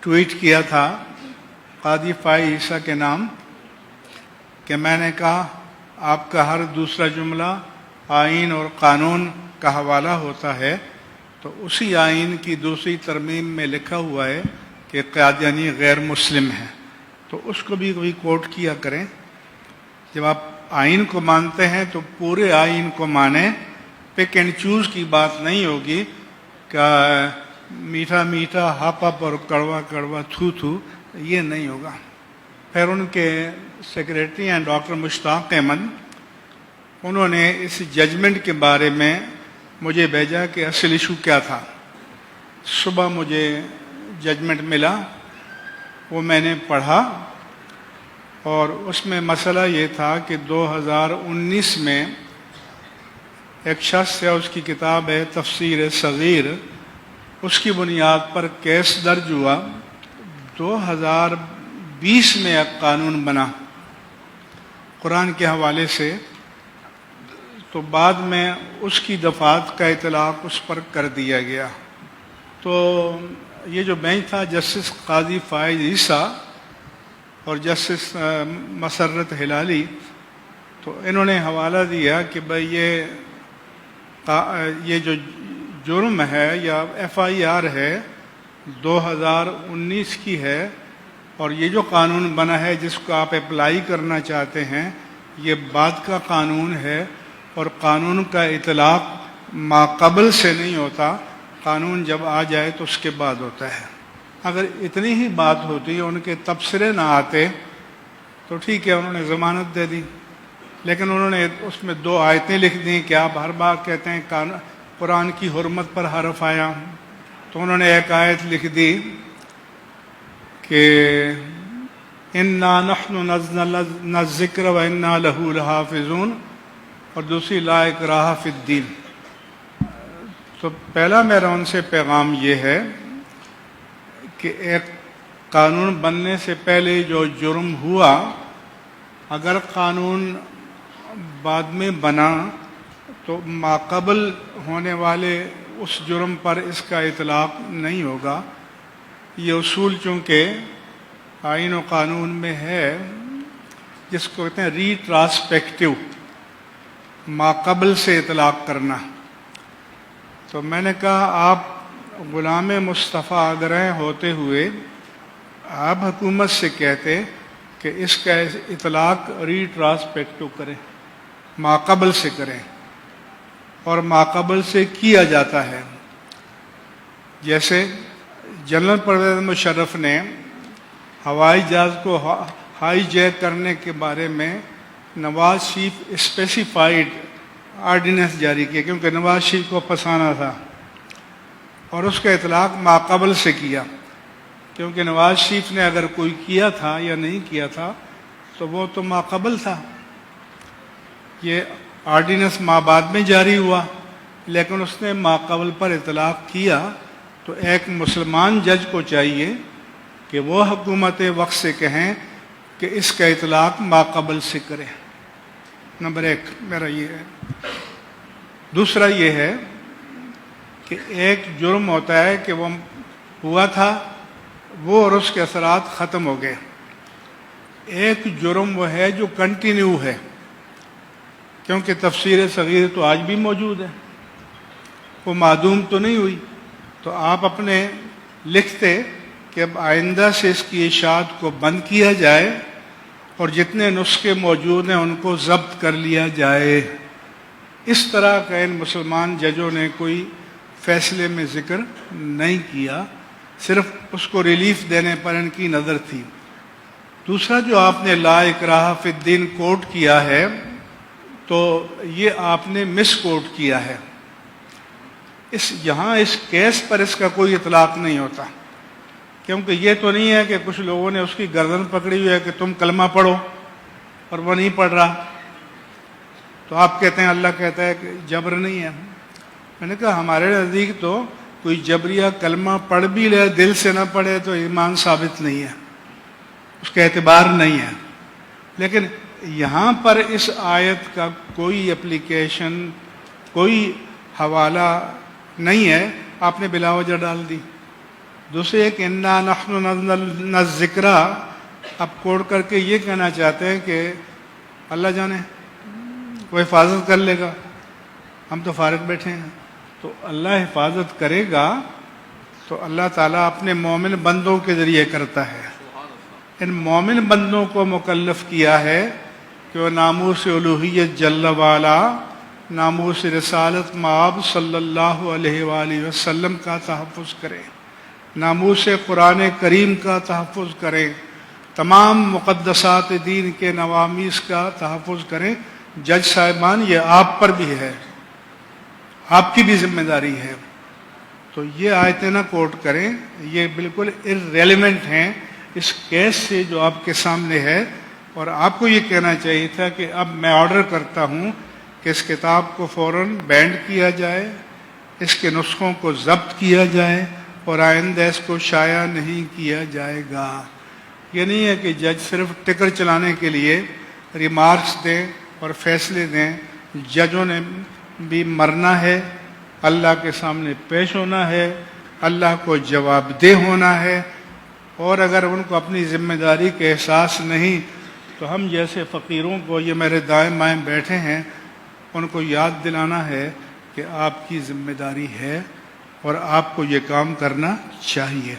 Tweet کیا تھا قاضی فائز عیسیٰ کے نام کہ میں نے کہا آپ کا ہر دوسرا جملہ آئین اور قانون کا حوالہ ہوتا ہے، تو اسی آئین کی دوسری ترمیم میں لکھا ہوا ہے کہ قادیانی غیر مسلم ہے، تو اس کو بھی کوئی کوٹ کیا کریں۔ جب آپ آئین کو مانتے ہیں تو پورے آئین کو مانیں، پک اینڈ چوز کی بات نہیں ہوگی کہ میٹھا میٹھا ہاپ ہپ اور کڑوا کڑوا تھو تھو، یہ نہیں ہوگا۔ پھر ان کے سیکریٹری ہیں ڈاکٹر مشتاق احمد، انہوں نے اس ججمنٹ کے بارے میں مجھے بھیجا کہ اصل ایشو کیا تھا۔ صبح مجھے ججمنٹ ملا، وہ میں نے پڑھا، اور اس میں مسئلہ یہ تھا کہ 2019 میں ایک شخص ہے، اس کی کتاب ہے تفسیر صغیر، اس کی بنیاد پر کیس درج ہوا۔ 2020 میں ایک قانون بنا قرآن کے حوالے سے، تو بعد میں اس کی دفعات کا اطلاق اس پر کر دیا گیا۔ تو یہ جو بینچ تھا، جسٹس قاضی فائز عیسیٰ اور جسٹس مسرت ہلالی، تو انہوں نے حوالہ دیا کہ بھئی یہ جو جرم ہے یا ایف آئی آر ہے 2019 کی ہے، اور یہ جو قانون بنا ہے جس کو آپ اپلائی کرنا چاہتے ہیں یہ بعد کا قانون ہے، اور قانون کا اطلاق ماقبل سے نہیں ہوتا، قانون جب آ جائے تو اس کے بعد ہوتا ہے۔ اگر اتنی ہی بات ہوتی، ان کے تبصرے نہ آتے تو ٹھیک ہے، انہوں نے ضمانت دے دی، لیکن انہوں نے اس میں 2 آیتیں لکھ دیں کہ آپ ہر بار کہتے ہیں قرآن کی حرمت پر حرف آیا، تو انہوں نے ایک آیت لکھ دی کہ اِنَّا نَحْنُ نَزَّلْنَا الذِّكْرَ وَإِنَّا لَهُ لَحَافِظُونَ، اور دوسری لا اکراہ فی الدین۔ تو پہلا میرا ان سے پیغام یہ ہے کہ ایک قانون بننے سے پہلے جو جرم ہوا، اگر قانون بعد میں بنا تو ماقبل ہونے والے اس جرم پر اس کا اطلاق نہیں ہوگا۔ یہ اصول چونکہ آئین و قانون میں ہے، جس کو کہتے ہیں ری ٹرانسپیکٹیو، ماقبل سے اطلاق کرنا۔ تو میں نے کہا آپ غلام مصطفیٰ اگرہ ہوتے ہوئے آپ حکومت سے کہتے کہ اس کا اطلاق ری ٹرانسپیکٹو کریں، ماقبل سے کریں، اور ماقبل سے کیا جاتا ہے۔ جیسے جنرل پرویز مشرف نے ہوائی جہاز کو ہائی جیک کرنے کے بارے میں نواز شریف اسپیسیفائڈ آرڈیننس جاری کیا، کیونکہ نواز شریف کو پھنسانا تھا، اور اس کا اطلاق ماقبل سے کیا، کیونکہ نواز شریف نے اگر کوئی کیا تھا یا نہیں کیا تھا تو وہ تو ماقبل تھا۔ یہ آرڈیننس بعد میں جاری ہوا، لیکن اس نے ماقبل پر اطلاق کیا، تو ایک مسلمان جج کو چاہیے کہ وہ حکومت وقت سے کہیں کہ اس کا اطلاق ماقبل سے کرے۔ نمبر 1 میرا یہ ہے۔ دوسرا یہ ہے کہ ایک جرم ہوتا ہے کہ وہ ہوا تھا، وہ اور اس کے اثرات ختم ہو گئے۔ ایک جرم وہ ہے جو کنٹینیو ہے، کیونکہ تفسیر صغیر تو آج بھی موجود ہے، وہ معدوم تو نہیں ہوئی۔ تو آپ اپنے لکھتے کہ اب آئندہ سے اس کی اشاعت کو بند کیا جائے اور جتنے نسخے موجود ہیں ان کو ضبط کر لیا جائے۔ اس طرح کا ان مسلمان ججوں نے کوئی فیصلے میں ذکر نہیں کیا، صرف اس کو ریلیف دینے پر ان کی نظر تھی۔ دوسرا جو آپ نے لا اکراہ فی الدین کوٹ کیا ہے، تو یہ آپ نے مس کوٹ کیا ہے۔ یہاں اس کیس پر اس کا کوئی اطلاق نہیں ہوتا، کیونکہ یہ تو نہیں ہے کہ کچھ لوگوں نے اس کی گردن پکڑی ہوئی ہے کہ تم کلمہ پڑھو اور وہ نہیں پڑھ رہا، تو آپ کہتے ہیں اللہ کہتا ہے کہ جبر نہیں ہے۔ میں نے کہا ہمارے نزدیک تو کوئی جبریہ کلمہ پڑھ بھی لے، دل سے نہ پڑھے تو ایمان ثابت نہیں ہے، اس کا اعتبار نہیں ہے۔ لیکن یہاں پر اس آیت کا کوئی اپلیکیشن، کوئی حوالہ نہیں ہے، آپ نے بلا وجہ ڈال دی۔ دوسرے ایک انا نحن نزلنا الذکر، اب کوڑ کر کے یہ کہنا چاہتے ہیں کہ اللہ جانے وہ حفاظت کر لے گا، ہم تو فارغ بیٹھے ہیں. تو اللہ حفاظت کرے گا تو اللہ تعالیٰ اپنے مومن بندوں کے ذریعے کرتا ہے. ان مومن بندوں کو مکلف کیا ہے کہ وہ ناموس الوہیت جل والا، ناموس رسالت مآب صلی اللہ علیہ وآلہ وسلم کا تحفظ کریں، ناموس قرآن کریم کا تحفظ کریں، تمام مقدسات دین کے نوامیس کا تحفظ کریں. جج صاحبان یہ آپ پر بھی ہے، آپ کی بھی ذمہ داری ہے. تو یہ آیتیں نہ کوٹ کریں، یہ بالکل irrelevant ہیں اس کیس سے جو آپ کے سامنے ہے. اور آپ کو یہ کہنا چاہیے تھا کہ اب میں آرڈر کرتا ہوں کہ اس کتاب کو فوراً بینڈ کیا جائے، اس کے نسخوں کو ضبط کیا جائے اور آئندہ اس کو شائع نہیں کیا جائے گا. یہ نہیں ہے کہ جج صرف ٹکر چلانے کے لیے ریمارکس دیں اور فیصلے دیں. ججوں نے بھی مرنا ہے، اللہ کے سامنے پیش ہونا ہے، اللہ کو جواب دہ ہونا ہے. اور اگر ان کو اپنی ذمہ داری کے احساس نہیں تو ہم جیسے فقیروں کو، یہ میرے دائیں بائیں بیٹھے ہیں، ان کو یاد دلانا ہے کہ آپ کی ذمہ داری ہے اور آپ کو یہ کام کرنا چاہیے.